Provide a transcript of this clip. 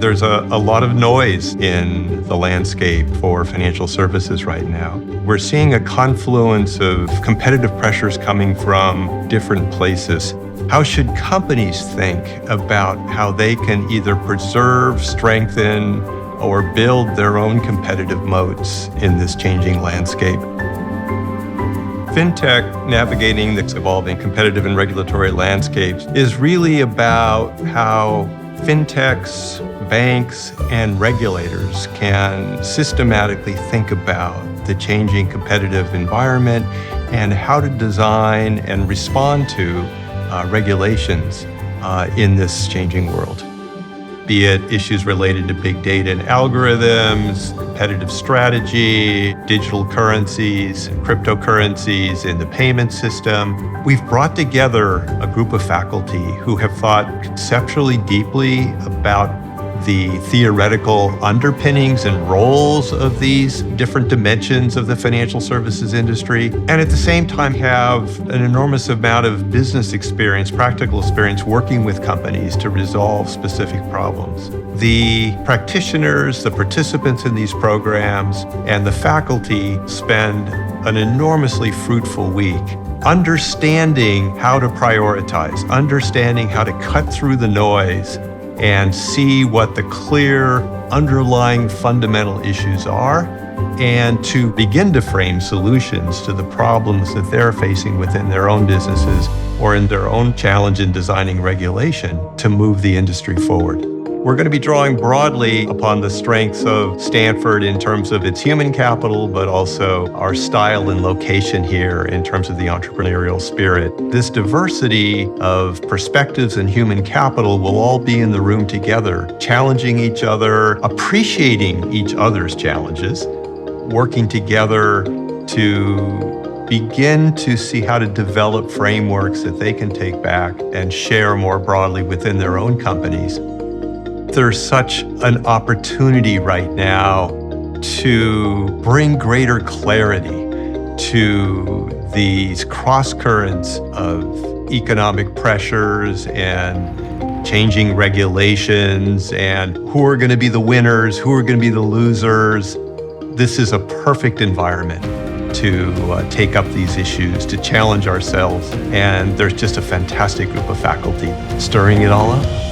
There's a lot of noise in the landscape for financial services right now. We're seeing a confluence of competitive pressures coming from different places. How should companies think about how they can either preserve, strengthen, or build their own competitive moats in this changing landscape? FinTech navigating this evolving competitive and regulatory landscapes is really about how FinTechs, banks, and regulators can systematically think about the changing competitive environment and how to design and respond to regulations in this changing world. Be it issues related to big data and algorithms, competitive strategy, digital currencies, cryptocurrencies in the payment system. We've brought together a group of faculty who have thought conceptually deeply about the theoretical underpinnings and roles of these different dimensions of the financial services industry, and at the same time have an enormous amount of business experience, practical experience working with companies to resolve specific problems. The practitioners, the participants in these programs, and the faculty spend an enormously fruitful week understanding how to prioritize, understanding how to cut through the noise and see what the clear underlying fundamental issues are, and to begin to frame solutions to the problems that they're facing within their own businesses or in their own challenge in designing regulation to move the industry forward. We're going to be drawing broadly upon the strengths of Stanford in terms of its human capital, but also our style and location here in terms of the entrepreneurial spirit. This diversity of perspectives and human capital will all be in the room together, challenging each other, appreciating each other's challenges, working together to begin to see how to develop frameworks that they can take back and share more broadly within their own companies. There's such an opportunity right now to bring greater clarity to these cross currents of economic pressures and changing regulations and who are going to be the winners, who are going to be the losers. This is a perfect environment to take up these issues, to challenge ourselves, and there's just a fantastic group of faculty stirring it all up.